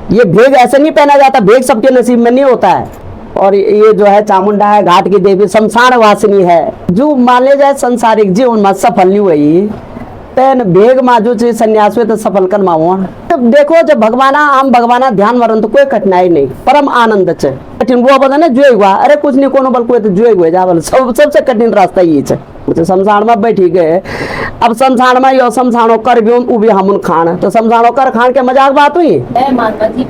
ये भेग ऐसे नहीं पहना जाता, भेग सबके नसीब में नहीं होता है। और ये जो है चामुंडा है, घाट की देवी, शमशान वासिनी है। जो मान ले जाए संसारिक जीवन में सफल नहीं हुई तेन भेग मा जो चीज संन्यास हुए तो सफल कर माओ। जब देखो जब भगवाना हम भगवाना ध्यान वरन तो कोई कठिनाई नहीं, परम आनंद चे। कठिन वो बता ना जुए हुआ, अरे कुछ नहीं कोनो बल कोई तो जुए हुए जा बोल सबसे कठिन रास्ता ये चे। शमशान में बैठी गए, अब शमशान में यो शमशानो कर भी उभी हम खान, तो शमशानो कर खान के मजाक बात हुई।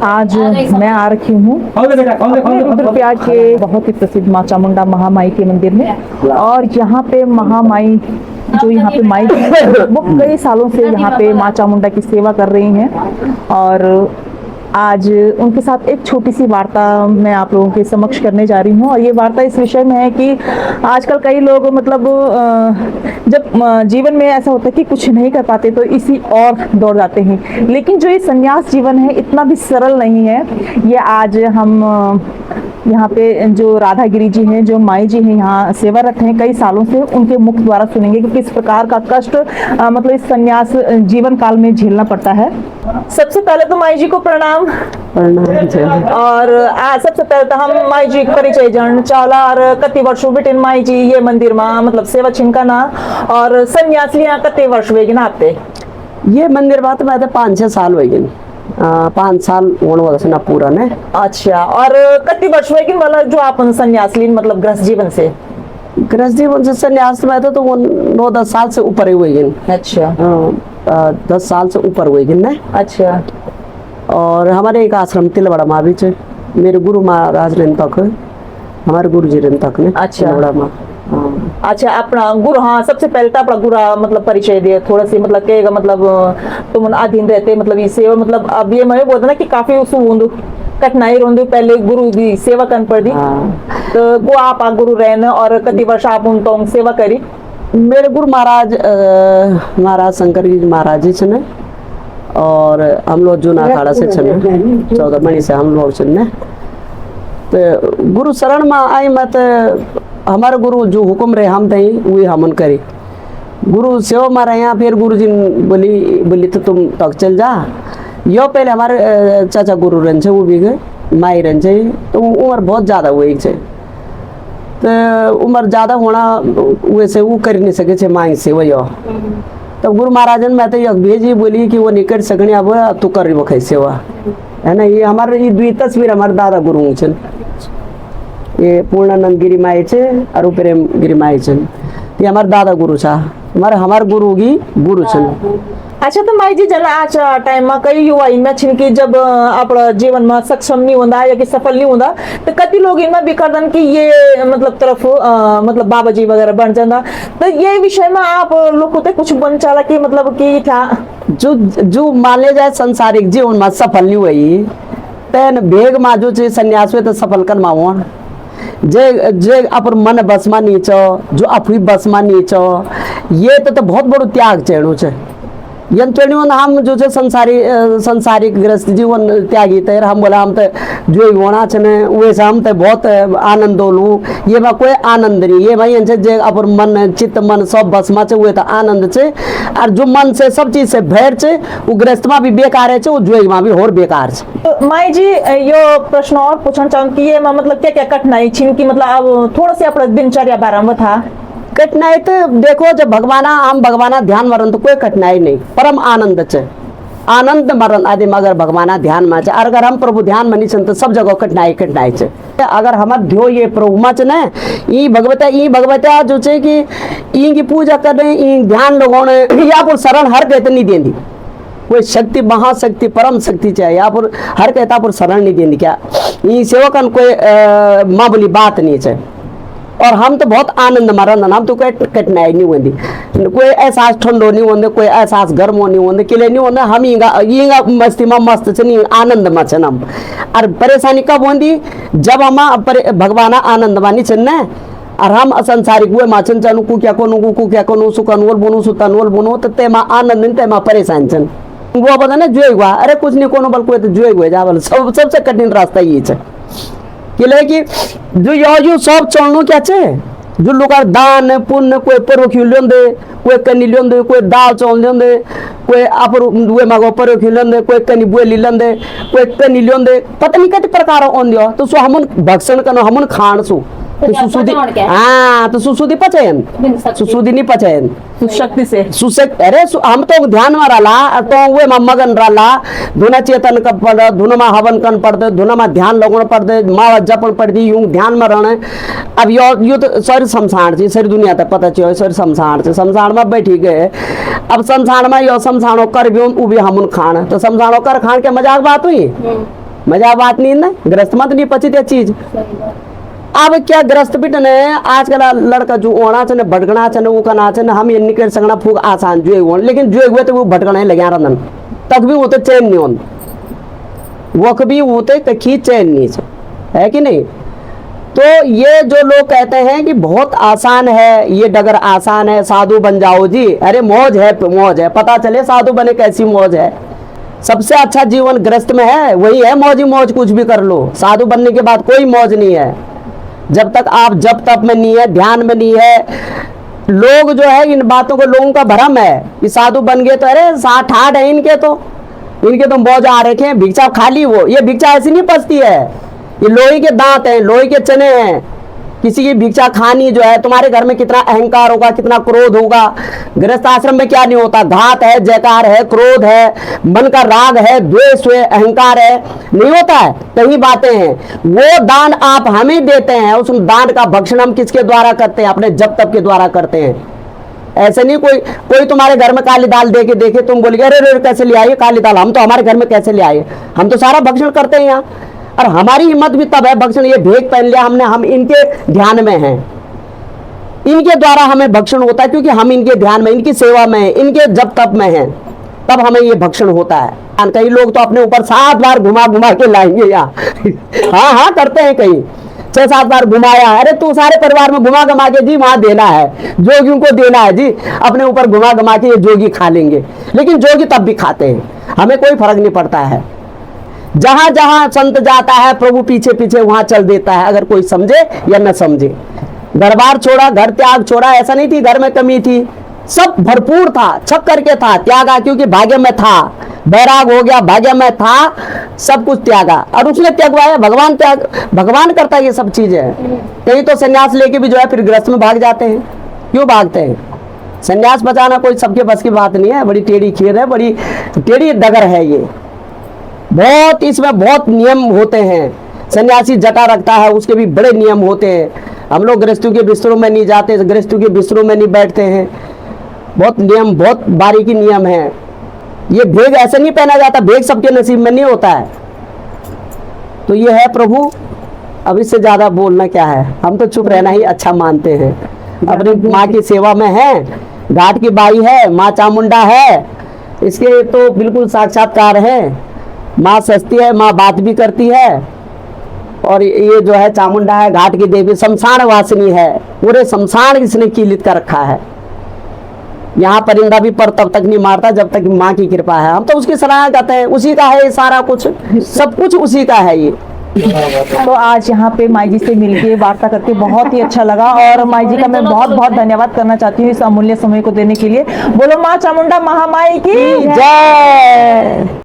आज मैं आ रखी हूँ रुद्रप्रयाग के बहुत ही प्रसिद्ध माँ चामुंडा महामाई के मंदिर में। और यहाँ पे महामाई जो यहाँ पे माई वो कई सालों से यहाँ पे माँ चामुंडा की सेवा कर रही हैं। और आज उनके साथ एक छोटी सी वार्ता मैं आप लोगों के समक्ष करने जा रही हूँ। और ये वार्ता इस विषय में है कि आजकल कई लोग मतलब जब जीवन में ऐसा होता है कि कुछ नहीं कर पाते तो इसी और दौड़ जाते हैं, लेकिन जो ये संन्यास जीवन है इतना भी सरल नहीं है। ये आज हम यहाँ पे जो राधागिरी जी हैं, जो माई जी हैं, यहाँ सेवारत हैं कई सालों से, उनके मुख द्वारा सुनेंगे कि किस प्रकार का कष्ट मतलब इस संन्यास जीवन काल में झेलना पड़ता है। सबसे पहले तो माई जी को प्रणाम। और सबसे पहले तो हम माई जी परिचय जान चाला और कति वर्षों बिटिन माई जी ये मंदिर में मतलब सेवा छिनका ना और संन्यास लिया कति वर्ष हुए ना आपते? ये मंदिर बात में 5-6 साल हुए, 5 साल होने वाला से ना पूरा ने। अच्छा, और कति वर्ष हुए वाला जो आप संन्यास ली मतलब गृहस्थ जीवन से? गृहस्थ जीवन से संन्यास में तो वो 9-10 साल से ऊपर ही हुए। अच्छा, 10 साल से ऊपर हुए ना। अच्छा, और हमारे एक आश्रम तिलवाड़ा माँ भी चे, मेरे गुरु महाराज रहन तक, हमारे गुरु जी रहन तक ने। अच्छा, माँ। अच्छा, अपना गुरु, हाँ सबसे पहले तो अपना गुरु मतलब परिचय दिए थोड़ा सी, मतलब कहेगा मतलब तुम अधीन रहते मतलब इसे मतलब अब ये मैं बोलता ना कि काफी उसू कठिनाई रोंदू पहले गुरु की सेवा करनी पड़ी। तो वो आप गुरु रहने और कति वर्ष आप उन तो सेवा करी? मेरे गुरु महाराज शंकर जी महाराज जी छने, और हम लोग जूना अखाड़ा से छने 14 महीने से हम लोग छने। तो गुरु शरण में आई मत, हमारे गुरु जो हुक्म रहे हम दई वही हमन करी। गुरु सेवा में रहे, फिर गुरु जी बोली तो तुम तक चल जा। यो पहले हमारे चाचा गुरु रन छे, वो भी गए माई रन छे, तो उम्र बहुत ज़्यादा हुई छे। तो उम्र ज़्यादा होना वैसे वो कर नहीं सके छे माई से वही। तो गुरु महाराजन मैं तो भेजी बोली कि वो नहीं कर सकने, अब तू कर वक्त सेवा है ना। ये हमारे ये 2 तस्वीर हमारे दादा गुरु छन, ये पूर्णानंद गिरी माई छे और प्रेम गिरी माई छन, ये हमारे दादा गुरु छा, हमारे गुरु की गुरु छन। अच्छा, तो माई जी जना आज टाइम में कई युवा इनमें छिनकी जब अपना जीवन में सक्षम नहीं होता या कि सफल नहीं होता, तो कति लोग इनमें भी करदन कि ये मतलब तरफ मतलब बाबा जी वगैरह बन जाता। तो ये विषय में आप लोग को कुछ बन चाला कि मतलब कि था जो मान ले जाए संसारिक जीवन में सफल नहीं हुई तेन भेग मा जो चीज संन्यास हुए तो सफल कर माओ। जे अपन मन बस में नहीं चो, जो अपनी बस में नहीं चो, ये तो बहुत बड़ो त्याग चेणु छे। यंत्रणियों हम जो संसारिक ग्रस्त जीवन त्यागी थे, हम बोला हम तो जो होना छने वैसे हम तो बहुत आनंद लू, ये में कोई आनंद नहीं। ये भाई जे अपन मन चित्त मन सब बस में हुए तो आनंद छे, और जो मन से सब चीज से भैर छे वो ग्रस्त में भी बेकार है, वो जुए में भी और बेकार छे। तो माई जी यो प्रश्न और पूछना चाहूँ कि ये मतलब क्या क्या कठिनाई छिन की मतलब अब थोड़ा सा अपना दिनचर्या बारे में था? कठिनाई तो देखो जब हम भगवाना ध्यान मरन तो कोई कठिनाई नहीं, परम आनंद चे, आनंद मरन आदि मगर भगवाना ध्यान में चे। अगर हम प्रभु ध्यान में नहीं तो सब जगह कठिनाई चे। अगर हमार ध्यो ये प्रभु में ने ई भगवता जो चे कि ई की पूजा करने ई ध्यान लगाने या पर शरण हर कहते नहीं देंदी, कोई शक्ति महाशक्ति परम शक्ति चाहिए यहाँ पर हर कहता पर शरण नहीं देंदी क्या ई सेवकन कोई माँ बोली बात नहीं चाहिए। और हम तो बहुत आनंद मरन, हम तो कोई कठिनाई नहीं होती, कोई एहसास ठंडो नहीं होते, कोई एहसास गर्मो नहीं होते, किले नहीं होते। हम इंगा मस्ती में मस्त छे, आनंद में छन हम। और परेशानी कब होती जब हम भगवान आनंद में नहीं छन, और हम संसारिक हुए माचन चानू कुक्या कोनू सुकनवल बोनू सुतनवल बोनू, तो तेमा आनंद नहीं तेमा परेशान छन। वो बता ना जुए हुआ, अरे कुछ नहीं कोनो बल कोई तो जुए हुए जा बोल सबसे कठिन रास्ता ये है कि जो यो सब चलनो क्या चे, जो लोग दान पुण्य कोई पर्व खिल दे, कोई कनी दे, कोई दाल चौल दे, कोई आप वे मगो पर खिलन कोई कनी बुए लिलन दे कोई कनी लियोन दे पता नहीं कति प्रकार ओन दियो तो सो हमन भक्षण कनो हमन खान सु तो सुसुदी हाँ तो सुसुदी पचयन सुसुदी नहीं पचयन शक्ति से सुशक्त अरे हम तो ध्यान में रला तो वे मगन रला धुना चेतन का पड़ धुन में हवन कन पड़ते धुन में ध्यान लगन पड़ते माँ जपन पड़ती यूं ध्यान में रहने अब यो तो सारी शमशान से सारी दुनिया तक पता चलो सारी शमशान से शमशान में बैठी गए अब शमशान में यो शमशानो कर भी वो भी हम खान तो शमशानो कर खान के मजाक बात हुई मजाक बात नहीं ना ग्रस्त मत नहीं पची ते चीज अब क्या ग्रस्त बिट ने आजकल लड़का जो ओना छे भटकना छे वो कना छे हम ये निकल सकना फूक आसान जो हुए लेकिन जो हुए तो वो भटकना लगे रंदन तक भी वो तो चैन नहीं होन वो कभी वो तो कखी चैन नहीं है कि नहीं। तो ये जो लोग कहते हैं कि बहुत आसान है ये डगर आसान है साधु बन जाओ जी अरे मौज है पता चले साधु बने कैसी मौज है। सबसे अच्छा जीवन ग्रस्त में है वही है मौज ही मौज कुछ भी कर लो साधु बनने के बाद कोई मौज नहीं है जब तक आप जब तप में नहीं है ध्यान में नहीं है। लोग जो है इन बातों को लोगों का भ्रम है कि साधु बन गए तो अरे 60-60 है इनके तो मौज आ रखे हैं भिक्षा खाली वो ये भिक्षा ऐसी नहीं पचती है ये लोहे के दांत हैं लोहे के चने हैं किसी की भिक्षा खानी जो है तुम्हारे घर में कितना अहंकार होगा कितना क्रोध होगा। गृहस्थ आश्रम में क्या नहीं होता घात है जयकार है क्रोध है मन का राग है द्वेष है अहंकार है नहीं होता है कई बातें हैं वो दान आप हमें देते हैं उस दान का भक्षण हम किसके द्वारा करते हैं अपने जप तप के द्वारा करते हैं। ऐसे नहीं कोई तुम्हारे घर में काली दाल दे के देखे तुम बोलिए अरे कैसे ले आइए काली दाल हम तो हमारे घर में कैसे ले आए हम तो सारा भक्षण करते हैं यहाँ और हमारी हिम्मत भी तब है भक्षण ये भेद पहन लिया हमने हम इनके ध्यान में हैं इनके द्वारा हमें भक्षण होता है क्योंकि हम इनके ध्यान में इनकी सेवा में हैं इनके जब तप में हैं तब हमें ये भक्षण होता है। कई लोग तो अपने ऊपर 7 बार घुमा के लाएंगे यहाँ हाँ करते हैं कहीं 6-7 बार घुमाया अरे तू सारे परिवार में घुमा के जी वहां देना है जोगियों को देना है जी अपने ऊपर घुमा के ये जोगी खा लेंगे लेकिन जोगी तब भी खाते हैं हमें कोई फर्क नहीं पड़ता है। जहां जहां संत जाता है प्रभु पीछे पीछे वहां चल देता है अगर कोई समझे या न समझे। दरबार छोड़ा घर त्याग छोड़ा ऐसा नहीं थी घर में कमी थी सब भरपूर था छप करके था त्यागा क्योंकि भाग्य में था बैराग हो गया भाग्य में था सब कुछ त्यागा और उसने त्यागवाया भगवान करता है ये सब चीजें। कहीं तो संन्यास लेके भी जो है फिर गृहस्थ में भाग जाते हैं क्यों भागते हैं संन्यास बचाना कोई सबके बस की बात नहीं है बड़ी टेढ़ी खीर है बड़ी टेढ़ी डगर है ये बहुत इसमें बहुत नियम होते हैं। सन्यासी जटा रखता है उसके भी बड़े नियम होते हैं हम लोग गृहस्थों के बिस्तरों में नहीं जाते गृहस्थों के बिस्तरों में नहीं बैठते हैं बहुत नियम बहुत बारीकी नियम है। ये भेग ऐसे नहीं पहना जाता भेग सबके नसीब में नहीं होता है। तो ये है प्रभु अब इससे ज्यादा बोलना क्या है हम तो चुप रहना ही अच्छा मानते हैं अपनी माँ की सेवा में है घाट की बाई है माँ चामुंडा है इसके तो बिल्कुल साक्षात्कार है माँ सस्ती है माँ बात भी करती है और ये जो है चामुंडा है घाट की देवी शमशान वासिनी है पूरे शमशान इसने कीलित कर रखा है। यहाँ परिंदा भी पर तब तक नहीं मारता जब तक माँ की कृपा है हम तो उसकी सराहना करते हैं उसी का है ये सारा कुछ सब कुछ उसी का है ये। तो आज यहाँ पे माई जी से मिलके वार्ता करके बहुत ही अच्छा लगा और माई जी का मैं बहुत बहुत धन्यवाद करना चाहती हूँ इस अमूल्य समय को देने के लिए। बोलो माँ चामुंडा महामाई की जय।